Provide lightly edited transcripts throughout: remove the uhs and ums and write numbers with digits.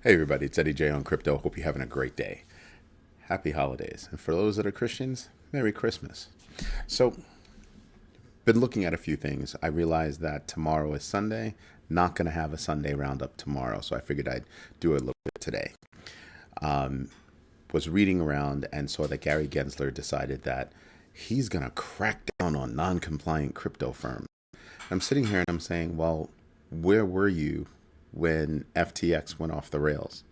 Hey everybody, it's Eddie J on Crypto. Hope you're having a great day. Happy holidays. And for those that are Christians, Merry Christmas. So, been looking at a few things. I realized that tomorrow is Sunday. Not going to have a Sunday roundup tomorrow, so I figured I'd do it a little bit today. Was reading around and saw that Gary Gensler decided that he's going to crack down on non-compliant crypto firms. I'm sitting here and I'm saying, well, where were you when FTX went off the rails?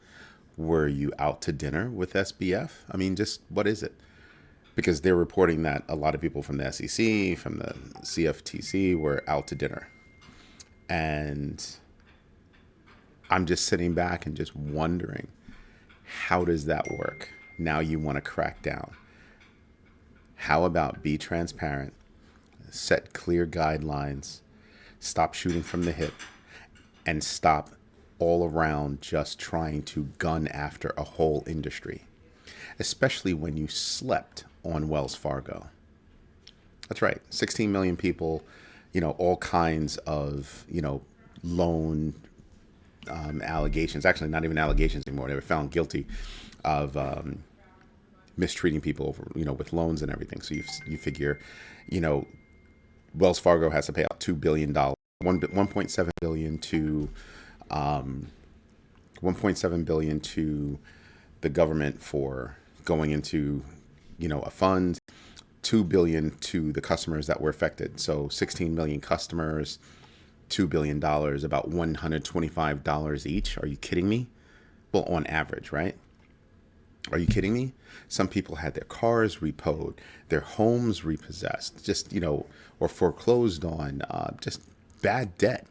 Were you out to dinner with SBF? I mean, just what is it? Because they're reporting that a lot of people from the SEC, from the CFTC, were out to dinner. And I'm just sitting back and just wondering, how does that work? Now you want to crack down. How about be transparent, set clear guidelines, stop shooting from the hip, and stop all around just trying to gun after a whole industry, especially when you slept on Wells Fargo. That's right, 16 million people, all kinds of, loan allegations, actually not even allegations anymore. They were found guilty of mistreating people over, with loans and everything. So you figure, you know, Wells Fargo has to pay out $2 billion, 1.7 billion to 1.7 billion to the government for going into, a fund, 2 billion to the customers that were affected. So 16 million customers, $2 billion, about $125 each. Are you kidding me? Well, on average, right? Are you kidding me? Some people had their cars repoed, their homes repossessed, just, or foreclosed on, just bad debt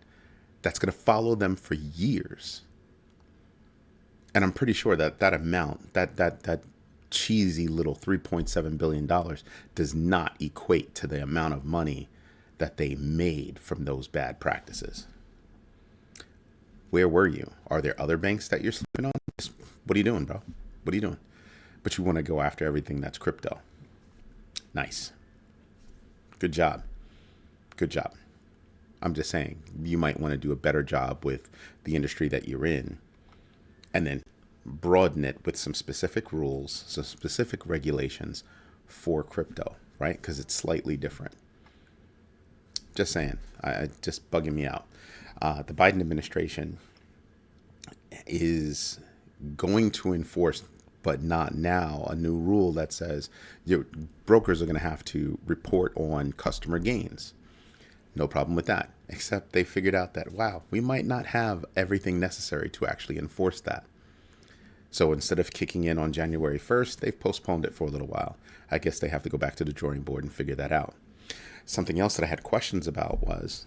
that's going to follow them for years. And I'm pretty sure that that amount, that cheesy little $3.7 billion does not equate to the amount of money that they made from those bad practices. Where were you? Are there other banks that you're sleeping on? What are you doing, bro? What are you doing? But you want to go after everything that's crypto. Nice. Good job. Good job. I'm just saying, you might want to do a better job with the industry that you're in, and then broaden it with some specific rules, some specific regulations for crypto, right? Because it's slightly different. Just saying, just bugging me out. The Biden administration is going to enforce, but not now, a new rule that says your brokers are going to have to report on customer gains. No problem with that, except they figured out that, wow, we might not have everything necessary to actually enforce that. So instead of kicking in on January 1st, they've postponed it for a little while. I guess they have to go back to the drawing board and figure that out. Something else that I had questions about was,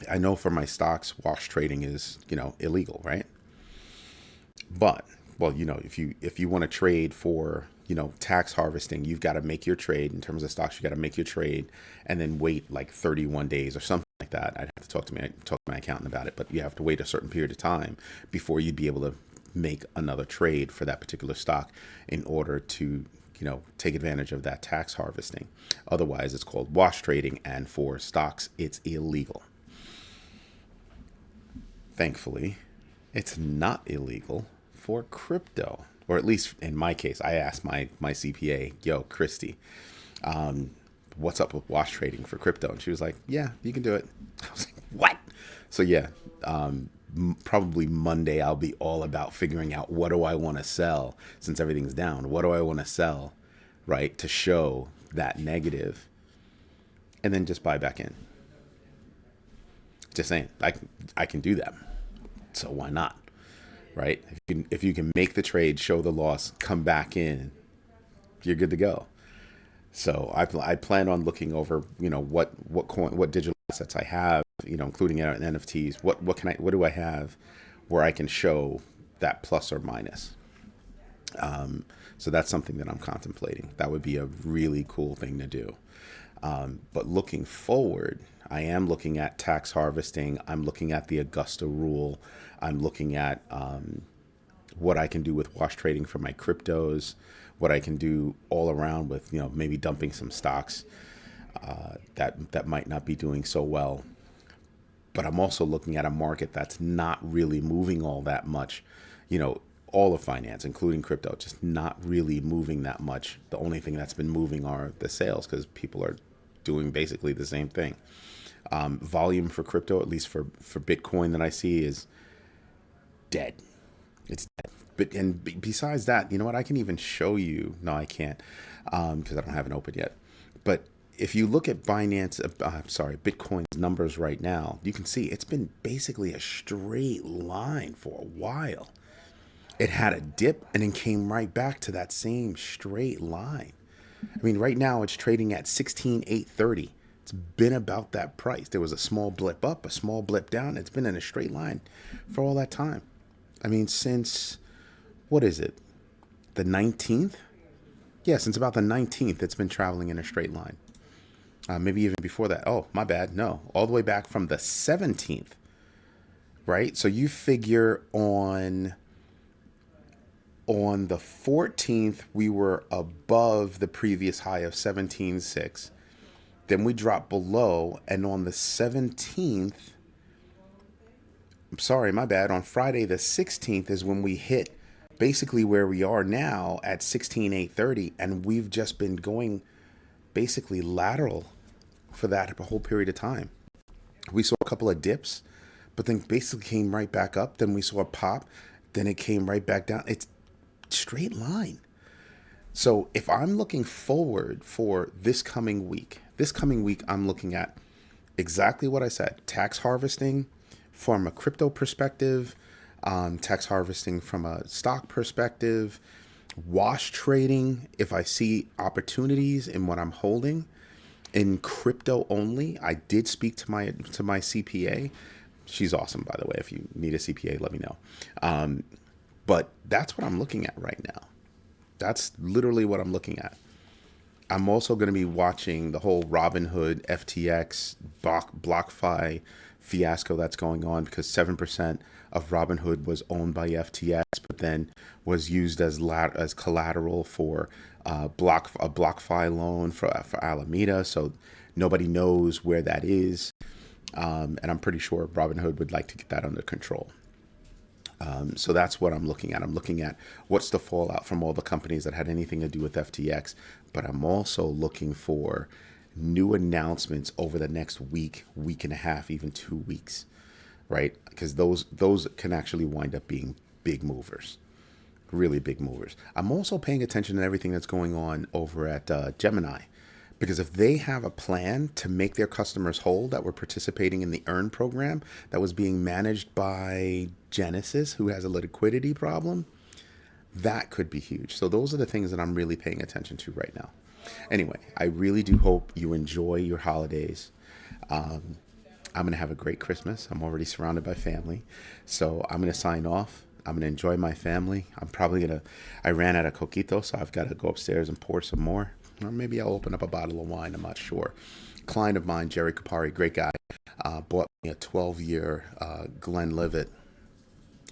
I know for my stocks, wash trading is, illegal, right? But, well, if you want to trade for, tax harvesting, you've got to make your trade. In terms of stocks, you got to make your trade and then wait like 31 days or something like that. I'd have to talk to my accountant about it, but you have to wait a certain period of time before you'd be able to make another trade for that particular stock in order to, take advantage of that tax harvesting. Otherwise, it's called wash trading, and for stocks, it's illegal. Thankfully, it's not illegal for crypto, or at least in my case. I asked my CPA, yo, Christy, what's up with wash trading for crypto? And she was like, yeah, you can do it. I was like, what? So yeah, probably Monday I'll be all about figuring out, what do I want to sell since everything's down? What do I want to sell, right, to show that negative, and then just buy back in. Just saying, I can do that. So why not? Right? If you can make the trade, show the loss, come back in, you're good to go. So I plan on looking over, what digital assets I have, including NFTs. What do I have where I can show that plus or minus? So that's something that I'm contemplating. That would be a really cool thing to do. But looking forward, I am looking at tax harvesting. I'm looking at the Augusta rule. I'm looking at what I can do with wash trading for my cryptos, what I can do all around with, maybe dumping some stocks that might not be doing so well. but I'm also looking at a market that's not really moving all that much. You know, all of finance, including crypto, just not really moving that much. The only thing that's been moving are the sales because people are doing basically the same thing. Volume for crypto, at least for Bitcoin that I see, is dead. It's dead. But besides that, you know what? I can even show you. No, I can't because I don't have it open yet. But if you look at Bitcoin's numbers right now, you can see it's been basically a straight line for a while. It had a dip and then came right back to that same straight line. I mean, right now it's trading at 16,830. It's been about that price. There was a small blip up, a small blip down. It's been in a straight line for all that time. I mean, since, what is it, the 19th? Yeah, since about the 19th, it's been traveling in a straight line. Maybe even before that. Oh, my bad. No, all the way back from the 17th, right? So you figure on the 14th, we were above the previous high of 17.6. Then we dropped below, and on the 17th, I'm sorry, my bad, on Friday the 16th is when we hit basically where we are now at 16,830, and we've just been going basically lateral for that whole period of time. We saw a couple of dips, but then basically came right back up. Then we saw a pop, then it came right back down. It's straight line. So if I'm looking forward for this coming week, I'm looking at exactly what I said: tax harvesting from a crypto perspective, tax harvesting from a stock perspective, wash trading. If I see opportunities in what I'm holding in crypto only, I did speak to my CPA. She's awesome, by the way. If you need a CPA, let me know. But that's what I'm looking at right now. That's literally what I'm looking at. I'm also going to be watching the whole Robinhood, FTX, BlockFi fiasco that's going on, because 7% of Robinhood was owned by FTX, but then was used as collateral for a BlockFi loan for Alameda. So nobody knows where that is. And I'm pretty sure Robinhood would like to get that under control. So that's what I'm looking at. I'm looking at what's the fallout from all the companies that had anything to do with FTX. But I'm also looking for new announcements over the next week and a half, even 2 weeks, right? Because those can actually wind up being big movers, really big movers. I'm also paying attention to everything that's going on over at Gemini. Because if they have a plan to make their customers whole that were participating in the Earn program that was being managed by Genesis, who has a liquidity problem, that could be huge. So those are the things that I'm really paying attention to right now. Anyway, I really do hope you enjoy your holidays. I'm going to have a great Christmas. I'm already surrounded by family. So I'm going to sign off. I'm going to enjoy my family. I ran out of coquito, so I've got to go upstairs and pour some more. Or maybe I'll open up a bottle of wine. I'm not sure. A client of mine, Jerry Kapari, great guy, bought me a 12-year Glenlivet.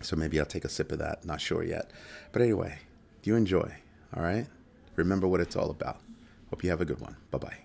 So maybe I'll take a sip of that. Not sure yet. But anyway, you enjoy. All right? Remember what it's all about. Hope you have a good one. Bye-bye.